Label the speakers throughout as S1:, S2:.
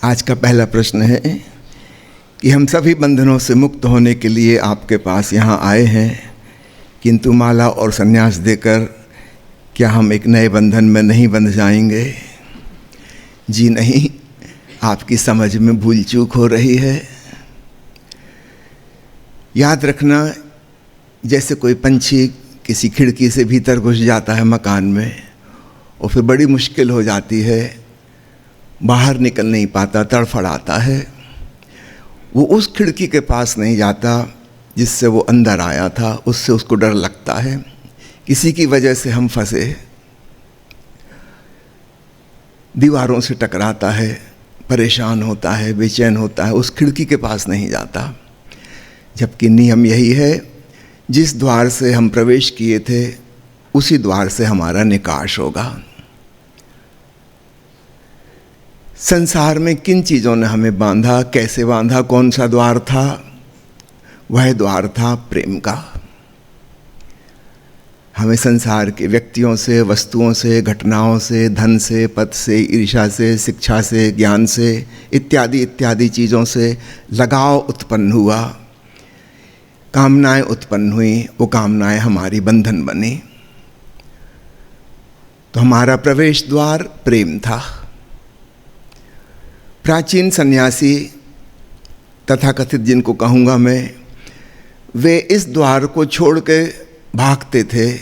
S1: आज का पहला प्रश्न है कि हम सभी बंधनों से मुक्त होने के लिए आपके पास यहाँ आए हैं, किंतु माला और संन्यास देकर क्या हम एक नए बंधन में नहीं बंध जाएंगे? जी नहीं, आपकी समझ में भूल चूक हो रही है। याद रखना, जैसे कोई पंछी किसी खिड़की से भीतर घुस जाता है मकान में और फिर बड़ी मुश्किल हो जाती है, बाहर निकल नहीं पाता, तड़फड़ाता है। वो उस खिड़की के पास नहीं जाता जिससे वो अंदर आया था, उससे उसको डर लगता है। किसी की वजह से हम फंसे, दीवारों से टकराता है, परेशान होता है, बेचैन होता है, उस खिड़की के पास नहीं जाता। जबकि नियम यही है, जिस द्वार से हम प्रवेश किए थे उसी द्वार से हमारा निकाश होगा। संसार में किन चीज़ों ने हमें बांधा, कैसे बांधा, कौन सा द्वार था? वह द्वार था प्रेम का। हमें संसार के व्यक्तियों से, वस्तुओं से, घटनाओं से, धन से, पद से, ईर्ष्या से, शिक्षा से, ज्ञान से, इत्यादि इत्यादि चीज़ों से लगाव उत्पन्न हुआ, कामनाएं उत्पन्न हुई, वो कामनाएं हमारी बंधन बनी। तो हमारा प्रवेश द्वार प्रेम था। प्राचीन सन्यासी तथाकथित जिनको कहूँगा मैं, वे इस द्वार को छोड़ के भागते थे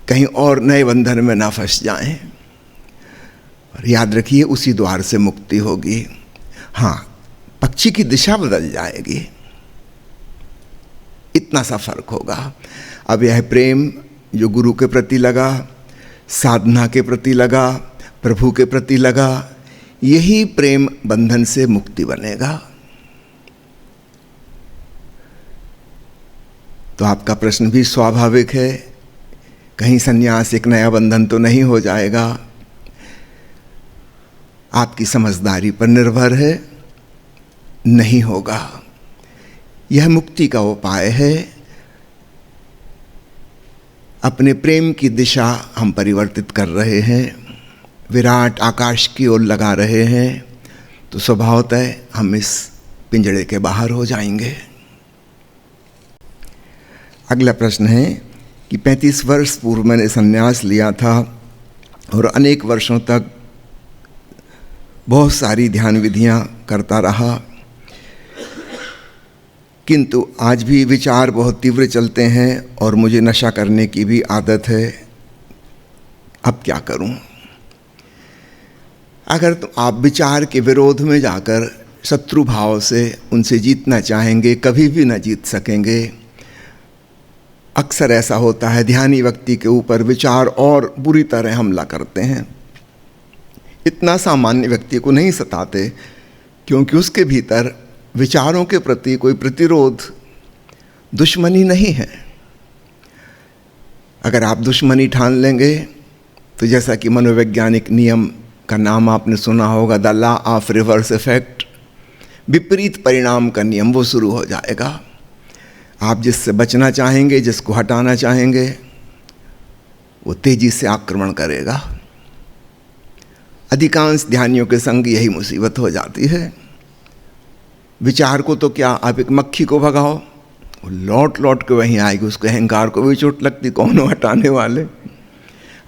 S1: कहीं और नए बंधन में ना फंस जाएं। और याद रखिए, उसी द्वार से मुक्ति होगी। हाँ, पक्षी की दिशा बदल जाएगी, इतना सा फर्क होगा। अब यह प्रेम जो गुरु के प्रति लगा, साधना के प्रति लगा, प्रभु के प्रति लगा, यही प्रेम बंधन से मुक्ति बनेगा। तो आपका प्रश्न भी स्वाभाविक है, कहीं संन्यास एक नया बंधन तो नहीं हो जाएगा? आपकी समझदारी पर निर्भर है, नहीं होगा। यह मुक्ति का उपाय है। अपने प्रेम की दिशा हम परिवर्तित कर रहे हैं, विराट आकाश की ओर लगा रहे हैं, तो स्वभावतः हम इस पिंजड़े के बाहर हो जाएंगे। अगला प्रश्न है कि 35 वर्ष पूर्व मैंने संन्यास लिया था और अनेक वर्षों तक बहुत सारी ध्यान विधियां करता रहा, किंतु आज भी विचार बहुत तीव्र चलते हैं और मुझे नशा करने की भी आदत है। अब क्या करूं? अगर तो आप विचार के विरोध में जाकर शत्रु भाव से उनसे जीतना चाहेंगे, कभी भी न जीत सकेंगे। अक्सर ऐसा होता है, ध्यानी व्यक्ति के ऊपर विचार और बुरी तरह हमला करते हैं। इतना सामान्य व्यक्ति को नहीं सताते, क्योंकि उसके भीतर विचारों के प्रति कोई प्रतिरोध, दुश्मनी नहीं है। अगर आप दुश्मनी ठान लेंगे तो जैसा कि मनोवैज्ञानिक नियम का नाम आपने सुना होगा, the law of reverse effect, विपरीत परिणाम का नियम, वो शुरू हो जाएगा। आप जिससे बचना चाहेंगे, जिसको हटाना चाहेंगे, वो तेजी से आक्रमण करेगा। अधिकांश ध्यानियों के संग यही मुसीबत हो जाती है। विचार को तो क्या, आप एक मक्खी को भगाओ, वो लौट लौट के वहीं आएगी, उसके अहंकार को भी चोट लगती, कौन हो हटाने वाले।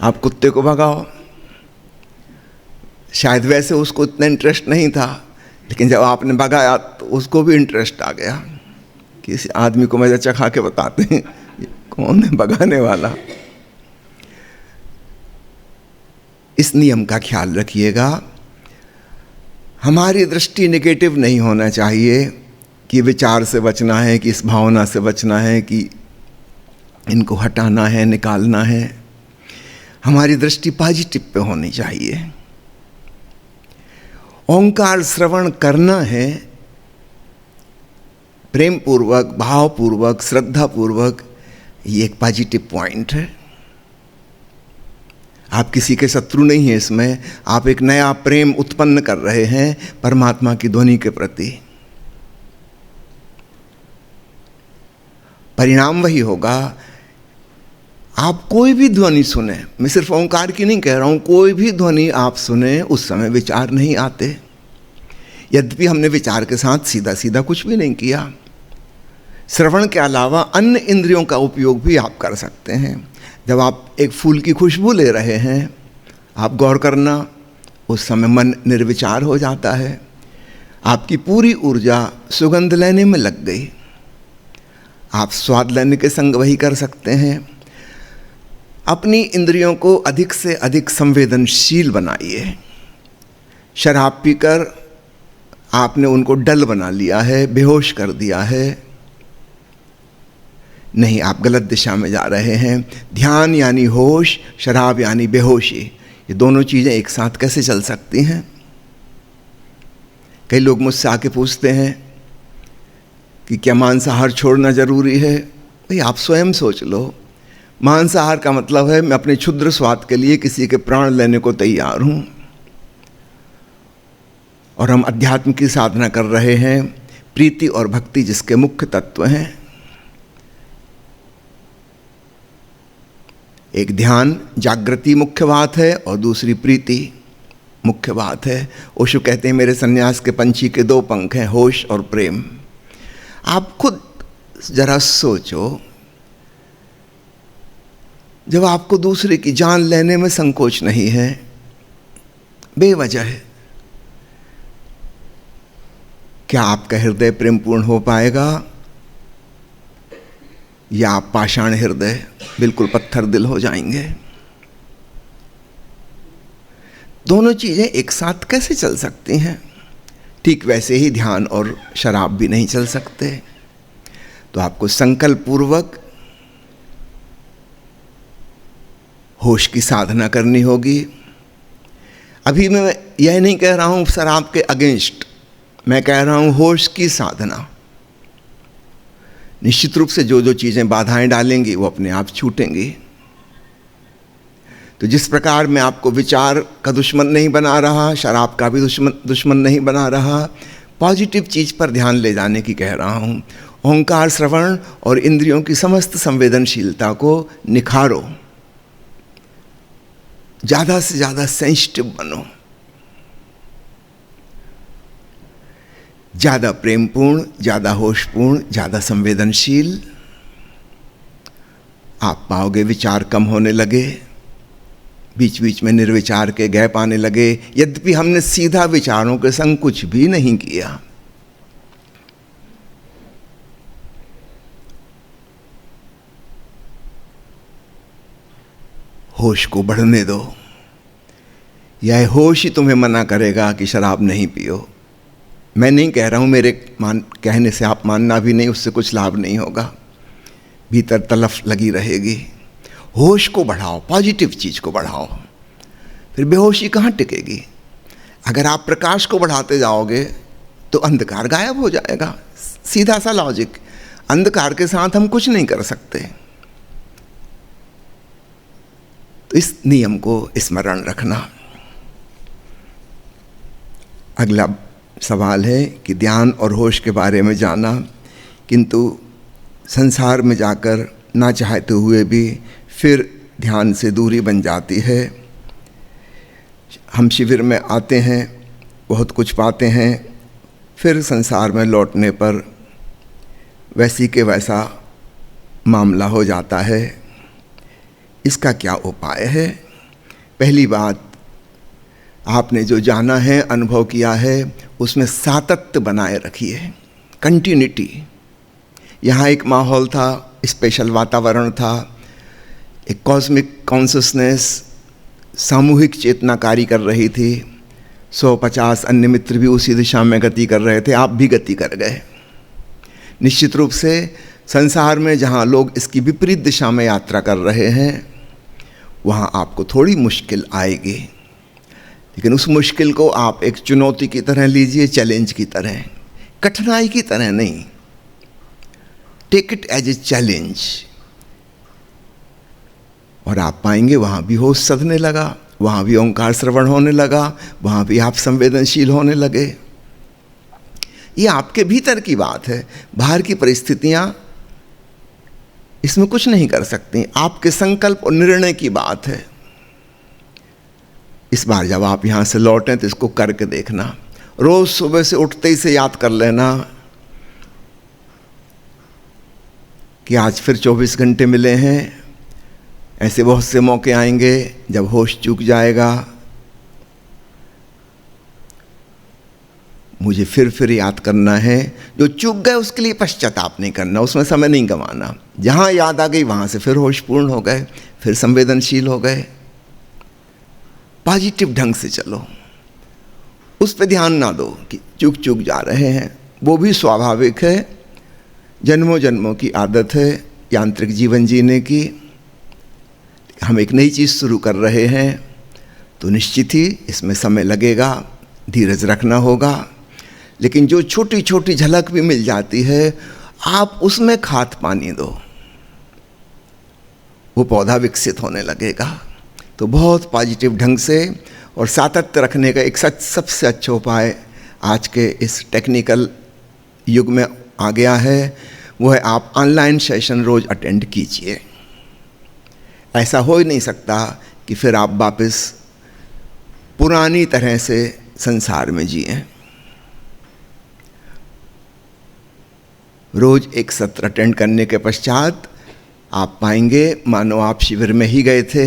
S1: आप कुत्ते को भगाओ, शायद वैसे उसको इतना इंटरेस्ट नहीं था, लेकिन जब आपने भगाया तो उसको भी इंटरेस्ट आ गया। किसी आदमी को मजा चखा के बताते हैं कौन है भगाने वाला। इस नियम का ख्याल रखिएगा। हमारी दृष्टि नेगेटिव नहीं होना चाहिए कि विचार से बचना है, कि इस भावना से बचना है, कि इनको हटाना है, निकालना है। हमारी दृष्टि पॉजिटिव पे होनी चाहिए। ओंकार श्रवण करना है, प्रेम पूर्वक, भाव पूर्वक, श्रद्धा पूर्वक, ये एक पॉजिटिव पॉइंट है। आप किसी के शत्रु नहीं हैं इसमें, आप एक नया प्रेम उत्पन्न कर रहे हैं परमात्मा की ध्वनि के प्रति। परिणाम वही होगा। आप कोई भी ध्वनि सुने, मैं सिर्फ ओंकार की नहीं कह रहा हूं, कोई भी ध्वनि आप सुने, उस समय विचार नहीं आते। यद्यपि हमने विचार के साथ सीधा सीधा कुछ भी नहीं किया। श्रवण के अलावा अन्य इंद्रियों का उपयोग भी आप कर सकते हैं। जब आप एक फूल की खुशबू ले रहे हैं, आप गौर करना, उस समय मन निर्विचार हो जाता है, आपकी पूरी ऊर्जा सुगंध लेने में लग गई। आप स्वाद लेने के संग वही कर सकते हैं। अपनी इंद्रियों को अधिक से अधिक संवेदनशील बनाइए। शराब पीकर आपने उनको डल बना लिया है, बेहोश कर दिया है, नहीं, आप गलत दिशा में जा रहे हैं। ध्यान यानी होश, शराब यानी बेहोशी, ये दोनों चीज़ें एक साथ कैसे चल सकती हैं? कई लोग मुझसे आके पूछते हैं कि क्या मांसाहार छोड़ना जरूरी है? भाई आप स्वयं सोच लो। मांसाहार का मतलब है मैं अपने क्षुद्र स्वाद के लिए किसी के प्राण लेने को तैयार हूं, और हम अध्यात्म की साधना कर रहे हैं, प्रीति और भक्ति जिसके मुख्य तत्व हैं। एक ध्यान जागृति मुख्य बात है और दूसरी प्रीति मुख्य बात है। ओशो कहते हैं मेरे सन्यास के पंछी के दो पंख हैं, होश और प्रेम। आप खुद जरा सोचो, जब आपको दूसरे की जान लेने में संकोच नहीं है बेवजह, क्या आपका हृदय प्रेमपूर्ण हो पाएगा, या आप पाषाण हृदय बिल्कुल पत्थर दिल हो जाएंगे? दोनों चीजें एक साथ कैसे चल सकती हैं? ठीक वैसे ही ध्यान और शराब भी नहीं चल सकते। तो आपको संकल्प पूर्वक होश की साधना करनी होगी। अभी मैं यह नहीं कह रहा हूं शराब के अगेंस्ट, मैं कह रहा हूं होश की साधना। निश्चित रूप से जो जो चीज़ें बाधाएं डालेंगी वो अपने आप छूटेंगी। तो जिस प्रकार मैं आपको विचार का दुश्मन नहीं बना रहा, शराब का भी दुश्मन नहीं बना रहा, पॉजिटिव चीज़ पर ध्यान ले जाने की कह रहा हूँ। ओंकार श्रवण और इंद्रियों की समस्त संवेदनशीलता को निखारो, ज़्यादा से ज़्यादा सेंसिटिव बनो, ज़्यादा प्रेमपूर्ण, ज़्यादा होशपूर्ण, ज़्यादा संवेदनशील। आप पाओगे विचार कम होने लगे, बीच बीच में निर्विचार के गैप आने लगे, यद्यपि हमने सीधा विचारों के संग कुछ भी नहीं किया। होश को बढ़ने दो। यह होश ही तुम्हें मना करेगा कि शराब नहीं पियो। मैं नहीं कह रहा हूँ, मेरे कहने से आप मानना भी नहीं, उससे कुछ लाभ नहीं होगा, भीतर तलफ लगी रहेगी। होश को बढ़ाओ, पॉजिटिव चीज़ को बढ़ाओ, फिर बेहोशी कहाँ टिकेगी? अगर आप प्रकाश को बढ़ाते जाओगे तो अंधकार गायब हो जाएगा। सीधा सा लॉजिक। अंधकार के साथ हम कुछ नहीं कर सकते। तो इस नियम को स्मरण रखना। अगला सवाल है कि ध्यान और होश के बारे में जाना, किंतु संसार में जाकर ना चाहते हुए भी फिर ध्यान से दूरी बन जाती है। हम शिविर में आते हैं, बहुत कुछ पाते हैं, फिर संसार में लौटने पर वैसी के वैसा मामला हो जाता है। इसका क्या उपाय है? पहली बात, आपने जो जाना है, अनुभव किया है, उसमें सातत्य बनाए रखिए, कंटिन्यूटी। यहाँ एक माहौल था, स्पेशल वातावरण था, एक कॉस्मिक कॉन्शसनेस, सामूहिक चेतना कार्य कर रही थी। 150 अन्य मित्र भी उसी दिशा में गति कर रहे थे, आप भी गति कर गए। निश्चित रूप से संसार में जहाँ लोग इसकी विपरीत दिशा में यात्रा कर रहे हैं, वहाँ आपको थोड़ी मुश्किल आएगी, लेकिन उस मुश्किल को आप एक चुनौती की तरह लीजिए, चैलेंज की तरह, कठिनाई की तरह नहीं। Take it as a challenge. और आप पाएंगे वहाँ भी होश सधने लगा, वहाँ भी ओंकार श्रवण होने लगा, वहाँ भी आप संवेदनशील होने लगे। ये आपके भीतर की बात है, बाहर की परिस्थितियाँ इसमें कुछ नहीं कर सकती, आपके संकल्प और निर्णय की बात है। इस बार जब आप यहाँ से लौटें तो इसको करके देखना, रोज़ सुबह से उठते ही से याद कर लेना कि आज फिर 24 घंटे मिले हैं। ऐसे बहुत से मौके आएंगे जब होश चूक जाएगा, मुझे फिर याद करना है। जो चूक गए उसके लिए पश्चाताप नहीं करना, उसमें समय नहीं गंवाना। जहाँ याद आ गई वहाँ से फिर होशपूर्ण हो गए, फिर संवेदनशील हो गए। पॉजिटिव ढंग से चलो, उस पर ध्यान ना दो कि चूक जा रहे हैं, वो भी स्वाभाविक है। जन्मों जन्मों की आदत है यांत्रिक जीवन जीने की। हम एक नई चीज़ शुरू कर रहे हैं तो निश्चित ही इसमें समय लगेगा, धीरज रखना होगा। लेकिन जो छोटी छोटी झलक भी मिल जाती है, आप उसमें खाद पानी दो, वो पौधा विकसित होने लगेगा। तो बहुत पॉजिटिव ढंग से और सातत्य रखने का एक सबसे अच्छा उपाय आज के इस टेक्निकल युग में आ गया है, वो है आप ऑनलाइन सेशन रोज़ अटेंड कीजिए। ऐसा हो ही नहीं सकता कि फिर आप वापस पुरानी तरह से संसार में जिएं। रोज़ एक सत्र अटेंड करने के पश्चात आप पाएंगे मानो आप शिविर में ही गए थे,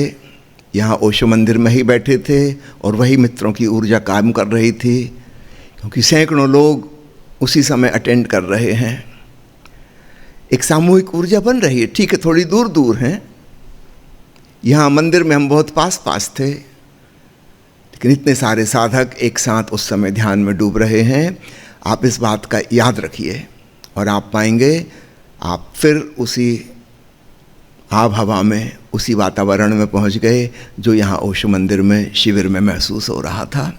S1: यहाँ ओशो मंदिर में ही बैठे थे और वही मित्रों की ऊर्जा काम कर रही थी, क्योंकि सैकड़ों लोग उसी समय अटेंड कर रहे हैं। एक सामूहिक ऊर्जा बन रही है। ठीक है, थोड़ी दूर दूर हैं, यहाँ मंदिर में हम बहुत पास थे, लेकिन इतने सारे साधक एक साथ उस समय ध्यान में डूब रहे हैं। आप इस बात का याद रखिए और आप पाएंगे आप फिर उसी आब हवा में, उसी वातावरण में पहुंच गए जो यहाँ ओशो मंदिर में शिविर में महसूस हो रहा था।